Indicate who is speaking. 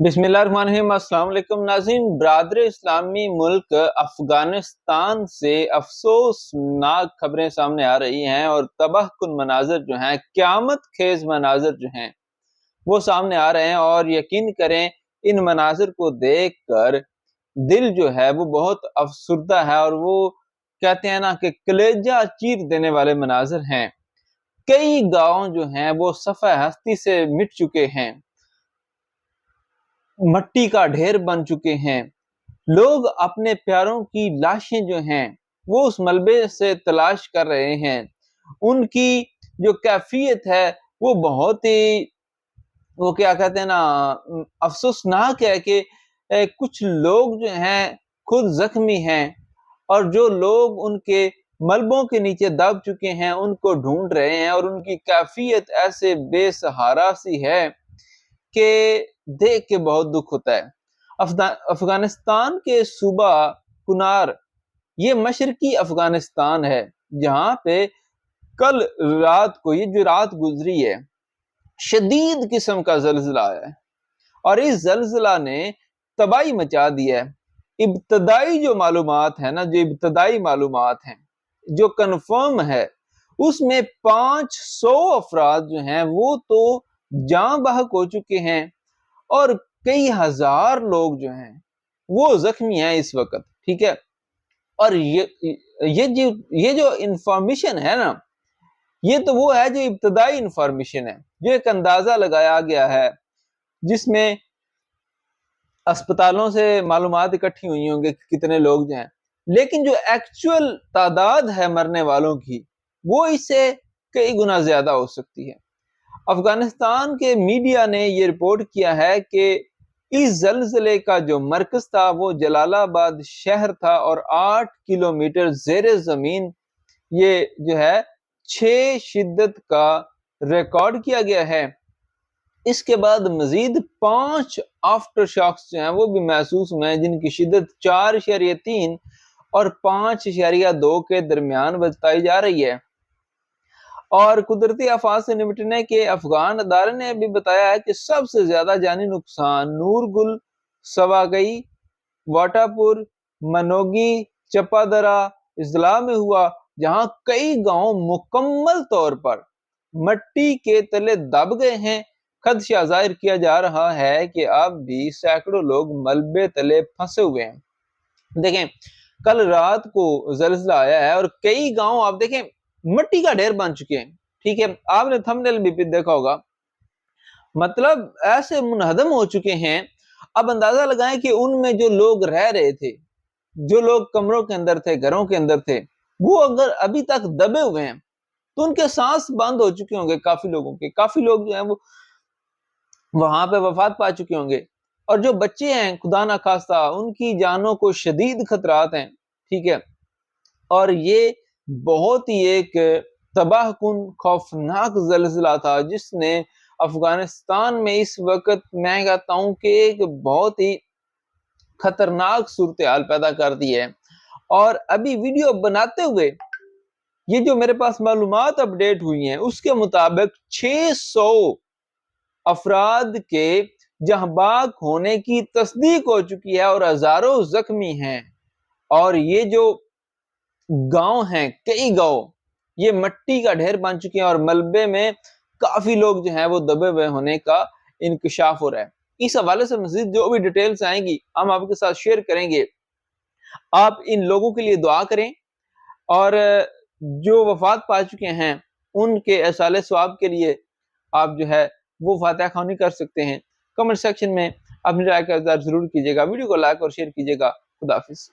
Speaker 1: बिस्मिल्लाहिर्रहमानिर्रहीम। अस्सलाम वालेकुम नाज़रीन। ब्रादर इस्लामी मुल्क अफगानिस्तान से अफसोसनाक खबरें सामने आ रही हैं और तबाहकुन मनाजर जो हैं, क़यामत खेज मनाजर जो हैं वो सामने आ रहे हैं। और यकीन करें, इन मनाजर को देख कर दिल जो है वो बहुत अफसुर्दा है और वो कहते हैं ना कि कलेजा चीर देने वाले मनाजर हैं। कई गाँव जो हैं वो सफ़े हस्ती से मिट चुके हैं, मट्टी का ढेर बन चुके हैं। लोग अपने प्यारों की लाशें जो हैं वो उस मलबे से तलाश कर रहे हैं। उनकी जो कैफियत है वो बहुत ही, वो क्या कहते हैं ना, अफसोसनाक है कि कुछ लोग जो हैं खुद जख्मी हैं और जो लोग उनके मलबों के नीचे दब चुके हैं उनको ढूंढ रहे हैं। और उनकी कैफियत ऐसे बेसहारा सी है कि देख के बहुत दुख होता है। अफगानिस्तान के सूबा कुनार, ये मशरकी अफगानिस्तान है, जहाँ पे कल रात को, ये जो रात गुजरी है, शदीद किस्म का जल्जला आया है और इस जल्जला ने तबाही मचा दी है। इब्तदाई जो मालूमात है ना, जो इब्तदाई मालूमात हैं, जो कन्फर्म है, उसमें 500 अफराद जो हैं वो तो जान बहक हो चुके हैं और कई हजार लोग जो हैं वो जख्मी हैं इस वक्त। ठीक है। और ये जो इंफॉर्मेशन है ना, ये तो वो है जो इब्तदाई इंफॉर्मेशन है, जो एक अंदाजा लगाया गया है, जिसमें अस्पतालों से मालूमात इकट्ठी हुई होंगे कि कितने लोग जो हैं, लेकिन जो एक्चुअल तादाद है मरने वालों की वो इससे कई गुना ज्यादा हो सकती है। अफगानिस्तान के मीडिया ने ये रिपोर्ट किया है कि इस जल्जले का जो मरकज था वो जलालाबाद शहर था और 8 किलोमीटर ज़ेरे ज़मीन ये जो है 6 शिद्दत का रिकॉर्ड किया गया है। इसके बाद मजीद 5 आफ्टर शॉक्स जो हैं वो भी महसूस हुए हैं, जिनकी शिद्दत 4.3 और 5.2 के दरमियान बताई जा रही है। और कुदरती आफात से निपटने के अफगान अदारे ने भी बताया है कि सबसे ज्यादा जानी नुकसान नूरगुल, सवागई, वाटापुर, मनोगी, चपादरा इजला में हुआ, जहां कई गांव मुकम्मल तौर पर मट्टी के तले दब गए हैं। खदशा जाहिर किया जा रहा है कि अब भी सैकड़ों लोग मलबे तले फंसे हुए हैं। देखें, कल रात को जल्जला आया है और कई गांव आप देखें मट्टी का ढेर बन चुके हैं। ठीक है, आपने थंबनेल भी देखा होगा, मतलब ऐसे मुनहदम हो चुके हैं। अब अंदाजा लगाएं कि उनमें जो लोग रह रहे थे, जो लोग कमरों के अंदर थे, घरों के अंदर थे, वो अगर अभी तक दबे हुए हैं तो उनके सांस बंद हो चुके होंगे। काफी लोगों के, काफी लोग जो हैं वो वहां पे वफात पा चुके होंगे। और जो बच्चे हैं, खुदा ना खास्ता, उनकी जानों को शदीद खतरात हैं। ठीक है। और ये बहुत ही एक तबाहकुन खौफनाक जल्जला था, जिसने अफगानिस्तान में इस वक्त, मैं कहता हूं कि एक बहुत ही खतरनाक सूरत हाल पैदा कर दी है। और अभी वीडियो बनाते हुए ये जो मेरे पास मालूमात अपडेट हुई हैं, उसके मुताबिक 600 अफराद के जहां होने की तस्दीक हो चुकी है और हजारों जख्मी हैं। और ये जो गांव हैं, कई गांव ये मट्टी का ढेर बन चुके हैं और मलबे में काफी लोग जो हैं वो दबे हुए होने का इंकशाफ हो रहा है। इस हवाले से मजीद जो भी डिटेल्स आएंगी हम आपके साथ शेयर करेंगे। आप इन लोगों के लिए दुआ करें और जो वफात पा चुके हैं उनके एहसाले सवाब के लिए आप जो है वो फातिहा ख़्वानी कर सकते हैं। कमेंट सेक्शन में अपनी राय का इज़हार जरूर कीजिएगा। वीडियो को लाइक और शेयर कीजिएगा। खुदा हाफिज़।